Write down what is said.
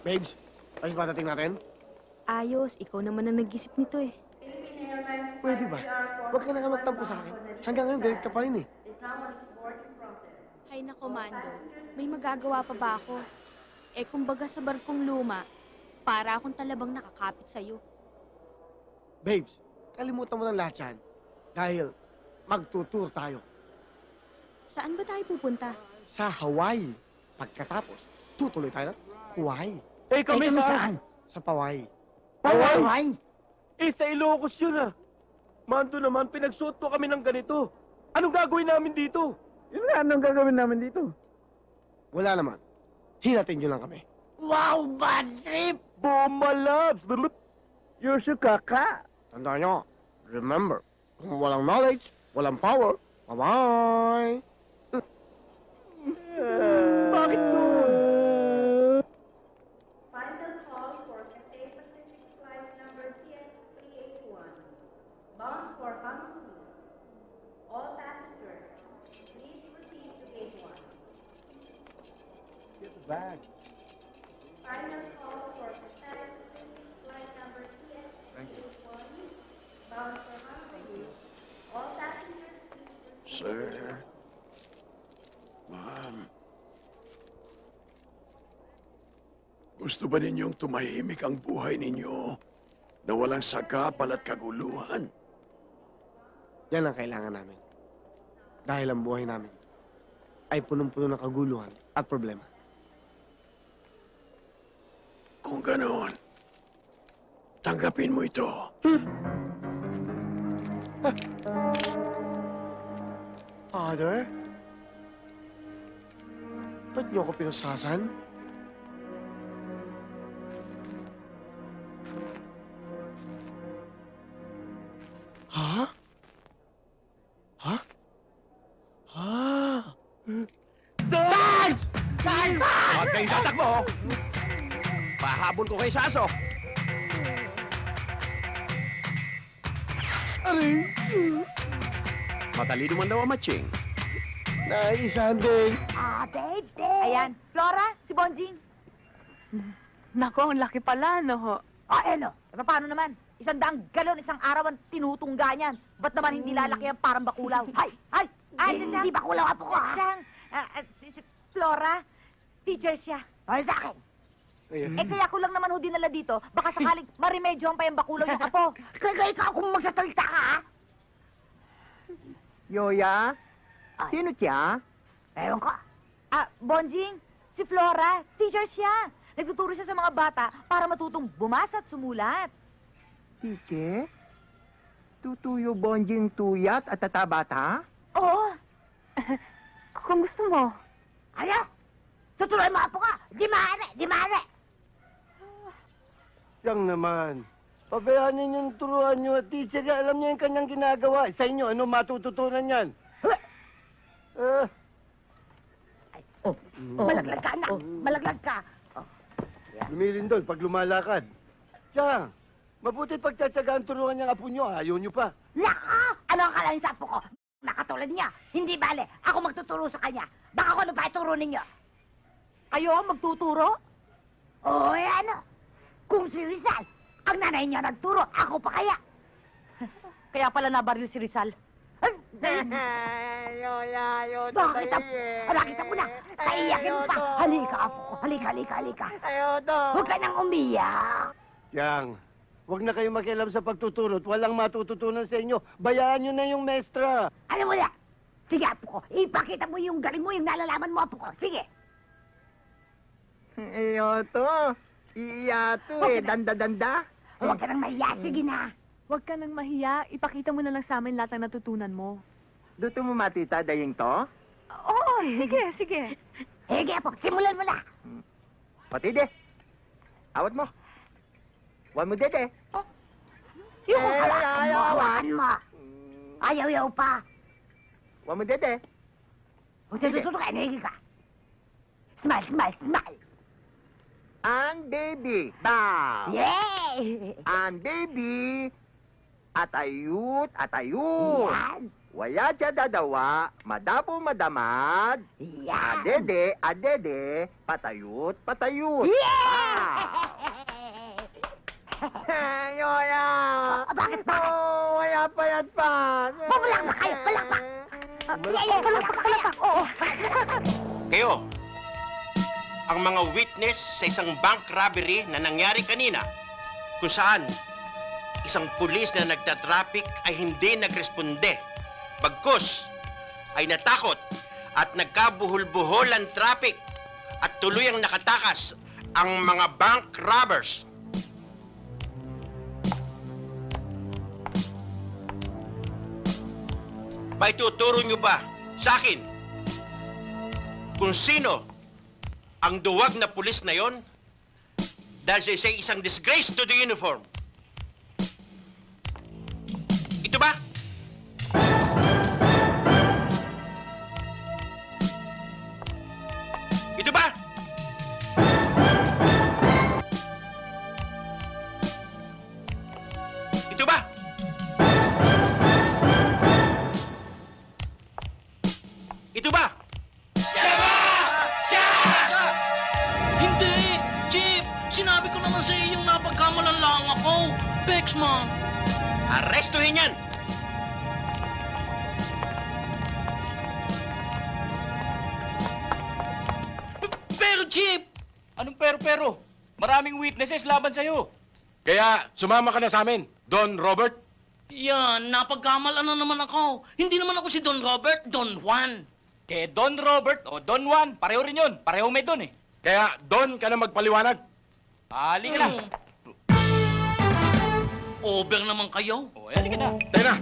Babes, ayos ba dating natin? Ayos, ikaw naman ang nag-isip nito eh. Pwede ba? Huwag ka na nga magtampo sa akin. Hanggang ngayon, galit ka pa rin eh. Hay na, Komando. May magagawa pa ba ako? Eh, kumbaga sa barkong luma, para akong talabang nakakapit sa'yo. Babes, kalimutan mo ng lahat yan. Dahil magtutour tayo Saan ba tayo pupunta? sa Hawaii. Pagkatapos, tutuloy tayo ng Hawaii. Eh, kami saan? Sa Hawaii. Hawaii? Eh, sa Ilocos yun ah. Mando naman, pinagsuot mo kami ng ganito. Anong gagawin namin dito? Yun nga, anong gagawin namin dito? Wala naman. Hinatin nyo lang kami. Wow, bad trip! Bumalabs! You're so kaka. Tandaan nyo, remember, kung walang knowledge, walang power. Bye-bye! Bakit to? Final call for Cathay Pacific flight number TX381, bound for Honolulu. All passengers, please proceed to gate 1. Get the bag. Final call for Cathay Pacific flight number TX381, bound for Honolulu. All passengers, please proceed to Sir, gate 1. ma'am. Gusto ba ninyong tumahimik ang buhay ninyo na walang sagapal at kaguluhan? Yan ang kailangan namin. Dahil ang buhay namin ay punong-puno ng kaguluhan at problema. Kung ganoon, tanggapin mo ito. Father? Ba't niyo ako pinusasan? Ha? Ha? Ha? Dad! Huwag kayong tatakbo! Pahabol ko kay Saso. Aray! Matalino man daw ang matching. Naisahan din. Ayan, Flora, si Bonjing. Nako, ang laki pala, no? Ano? Paano naman? 100 galon, isang araw ang tinutungga niyan. Ba't naman hindi lalaki yan parang bakulaw? Ay, hindi bakulaw apo ko, ha? Si Flora, teacher siya. Ay, sa akin. Eh, kaya ko lang naman ho dinala dito. Baka sakaling maremedyohan pa yung bakulaw yung apo. Kaya ikaw kung magsasalita ka, ha? Yoya? Sino siya? Ewan ko. Bonjing, si Flora, teacher siya. Nagtuturo siya sa mga bata para matutong bumasa at sumulat. Teacher? Tutuyo bonjing tuyat at tatabata? Oo. Kung gusto mo. Ano? Tutuloy mo apo ka. Di maaari. Yang naman. Pabayaan ninyong turuan nyo at teacher niya. Alam niya yung kanyang ginagawa. Sa inyo, ano matututunan yan? Malaglag ka, anak. Malaglag ka. Lumilin doon pag lumalakad. Tiyang, mabuti pagtsatsagaan turuan niyang apo nyo. Ayaw nyo pa. Naka! Ano ang kalahin sa apo ko? Nakatulad niya. Hindi bale. Ako magtuturo sa kanya. Baka ko ano pa ituro ninyo. Kayo ang magtuturo? Oo, ano? Kung si Rizal, ang nanay niya nagturo, ako pa kaya. Kaya pala nabaril si Rizal. Nakita mo na. Kaiyakin mo pa. Halika, apo ko. Halika. Huwag ka nang umiyak. Tiyang, huwag na kayong makialam sa pagtuturo at walang matututunan sa inyo. Bayaan nyo na yung mestra. Alam mo na. Sige, apo ko. Ipakita mo yung galing mo, yung nalalaman mo, apo ko. Sige. Iyoto. Iyato eh. Danda-danda. Huwag ka nang mahiya. Sige na. Huwag ka nang mahiya. Ipakita mo na lang sa amin lahat ng natutunan mo. Duto mo matita dayeng to? Oo, sige. Sige, apo. Simulan mo na. Patide. Awat mo. Wan mo dede. Yung hawakan mo. Ayaw pa. Wan mo dede. Huwag tututo ka. Nahigi ka. Smile. Ang baby. Bow. Yay! Ang baby. At ayut. Yan. Waya siya dadawa, madapo madamad. Yeah! Adede, patayot, patayot. Yoya! Bakit? Oh, waya payat pa. Bumulakpak kayo! Balakpak! Balakpak! Oo! Kayo, ang mga witness sa isang bank robbery na nangyari kanina, kung saan isang pulis na nagtatraffic ay hindi nagresponde. Bagkus ay natakot at nagkabuhol-buhol ang traffic at tuluyang nakatakas ang mga bank robbers. Paituturo nyo ba sa akin kung sino ang duwag na pulis na yon dahil siya isang disgrace to the uniform? Ito ba? Ito ba? Ito ba? Ito ba? Hindi! Chip! Sinabi ko naman sa iyo yung napagkamalan lang ako. Bexman! Arrestuhin yan! Pero Chip! Anong pero? Maraming witnesses laban sa'yo. Kaya sumama ka na sa amin, Don Robert. Yan, napagkamalan na naman ako. Hindi naman ako si Don Robert, Don Juan. Eh, Don Robert o Don Juan, pareho rin yun. Pareho may Don eh. Kaya Don ka na magpaliwanag. Halika na. Over naman kayo. O, halika na. Tayo na.